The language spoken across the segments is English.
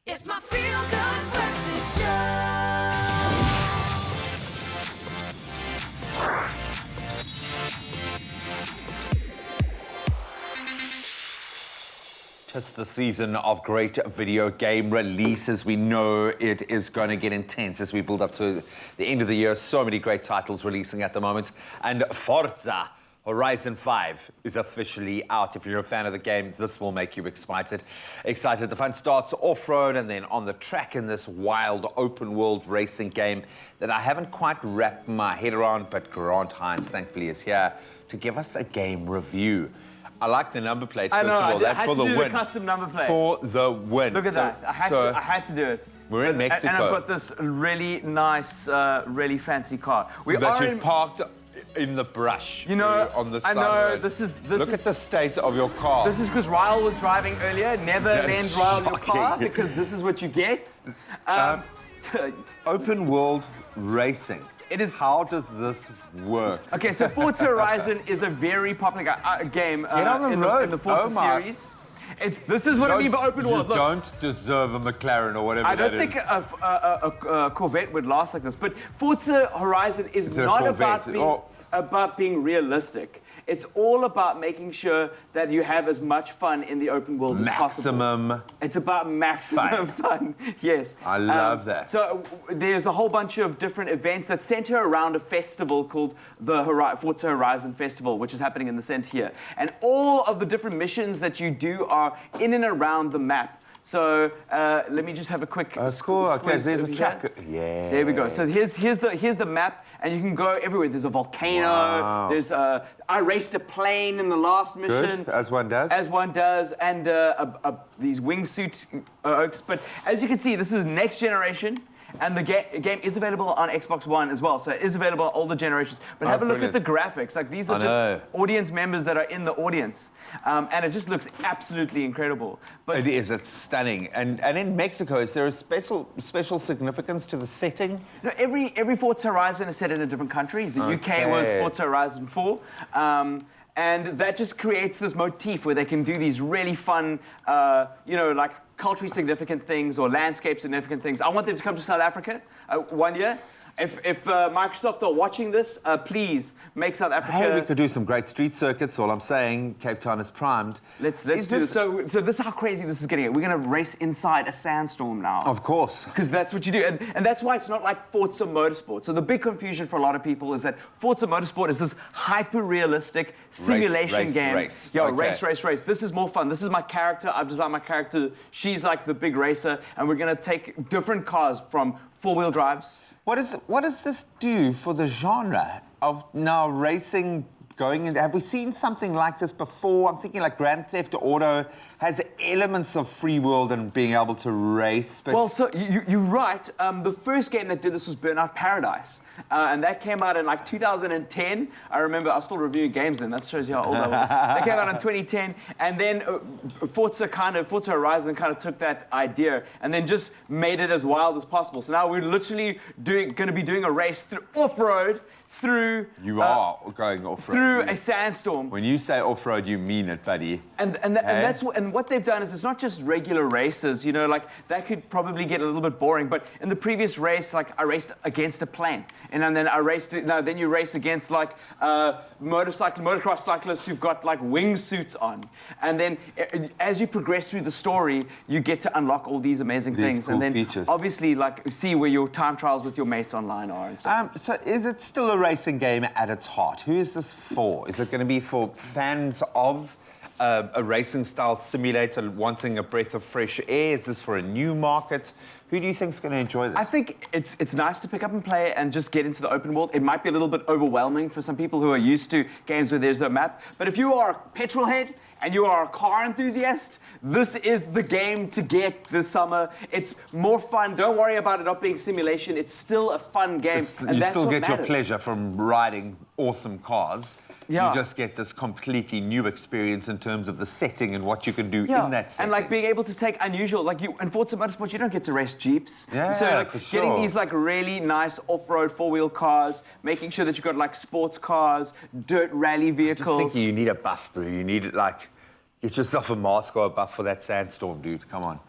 It's my feel-good breakfast show. Tis the season of great video game releases. We know it is going to get intense as we build up to the end of the year. So many great titles releasing at the moment. And Forza Horizon 5 is officially out. If you're a fan of the game, this will make you excited. The fun starts off-road and then on the track in this wild open-world racing game that I haven't quite wrapped my head around, but Grant Hines, thankfully, is here to give us a game review. I like the number plate, first of all. I had to do the custom number plate. For the win. Look at that. I had to do it. We're in Mexico. And I've got this really nice, really fancy car. You've parked in the brush. You know, on the side I know, road. Look at the state of your car. This is because Ryle was driving earlier. Never lend Ryle your car because this is what you get. Open world racing. It is. How does this work? Okay, so Forza Horizon is a very popular game in the Forza series. This is what I mean by open world. You don't deserve a McLaren or whatever. I don't think a Corvette would last like this, but Forza Horizon is not about being realistic. It's all about making sure that you have as much fun in the open world as possible. It's about maximum fun. Yes. I love that. So there's a whole bunch of different events that center around a festival called the Forza Horizon Festival, which is happening in the center here. And all of the different missions that you do are in and around the map. So let me just have a quick cool. Okay, there's a track. Yeah. There we go. So here's the map, and you can go everywhere. There's a volcano. Wow. There's I raced a plane in the last mission. Good, as one does. As one does, and these wingsuit oaks. But as you can see, this is next generation. And the game is available on Xbox One as well, so it is available on older generations. But have a look at the graphics. Like, these are just audience members that are in the audience. And it just looks absolutely incredible. But it is, it's stunning. And in Mexico, is there a special significance to the setting? No, every Forza Horizon is set in a different country. The UK was Forza Horizon 4. And that just creates this motif where they can do these really fun, like culturally significant things or landscape significant things. I want them to come to South Africa one year. If Microsoft are watching this, please make South Africa. Hey, we could do some great street circuits. All I'm saying, Cape Town is primed. Let's do this. So this is how crazy this is getting. We're going to race inside a sandstorm now. Of course. Because that's what you do, and that's why it's not like Forza Motorsport. So the big confusion for a lot of people is that Forza Motorsport is this hyper-realistic simulation game. Race. Race. This is more fun. This is my character. I've designed my character. She's like the big racer, and we're going to take different cars from four-wheel drives. What does this do for the genre of now racing going in? Have we seen something like this before? I'm thinking like Grand Theft Auto has elements of free world and being able to race. But well, so you're right. The first game that did this was Burnout Paradise. And that came out in like 2010. I remember I was still reviewing games then. That shows you how old I was. That came out in 2010. And then Forza Horizon kind of took that idea and then just made it as wild as possible. So now we're literally going to be doing a race through off-road through... You are going off-road. Through a sandstorm. When you say off-road, you mean it, buddy. And what they've done is it's not just regular races, you know, like that could probably get a little bit boring. But in the previous race, like I raced against a plane. And then then you race against like motocross cyclists who've got like wingsuits on. And then as you progress through the story, you get to unlock all these amazing things. Cool and then features. Obviously like see where your time trials with your mates online are and stuff. So is it still a racing game at its heart? Who is this for? Is it going to be for fans of a racing style simulator wanting a breath of fresh air? Is this for a new market? Who do you think is going to enjoy this? I think it's nice to pick up and play and just get into the open world. It might be a little bit overwhelming for some people who are used to games where there's a map. But if you are a petrol head and you are a car enthusiast, this is the game to get this summer. It's more fun. Don't worry about it not being simulation. It's still a fun game, and that's what matters. You still get your pleasure from riding awesome cars. Yeah. You just get this completely new experience in terms of the setting and what you can do in that setting. And like being able to take unusual, like in Forza Motorsport, you don't get to race Jeeps. Yeah, so like for sure. Getting these like really nice off-road four-wheel cars, making sure that you've got like sports cars, dirt rally vehicles. I'm just thinking you need a buff brew. You need like Get yourself a mask or a buff for that sandstorm, dude. Come on.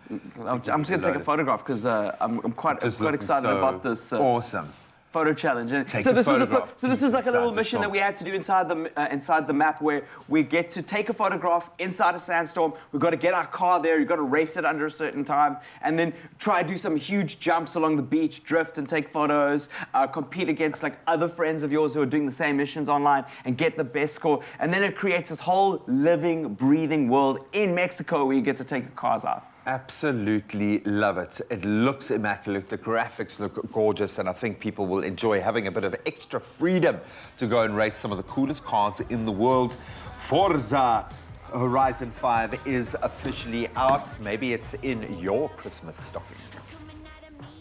I'm just going to take a photograph because I'm quite excited about this. Awesome. Photo challenge. And Take so a this photograph this is like a little inside the mission that storm. we had to do inside the map where we get to take a photograph inside a sandstorm. We've got to get our car there. You've got to race it under a certain time, and then try to do some huge jumps along the beach, drift and take photos, compete against like other friends of yours who are doing the same missions online, and get the best score. And then it creates this whole living, breathing world in Mexico where you get to take your cars out. Absolutely love it. It looks immaculate. The graphics look gorgeous, and I think people will enjoy having a bit of extra freedom to go and race some of the coolest cars in the world. Forza Horizon 5 is officially out. Maybe it's in your Christmas stocking.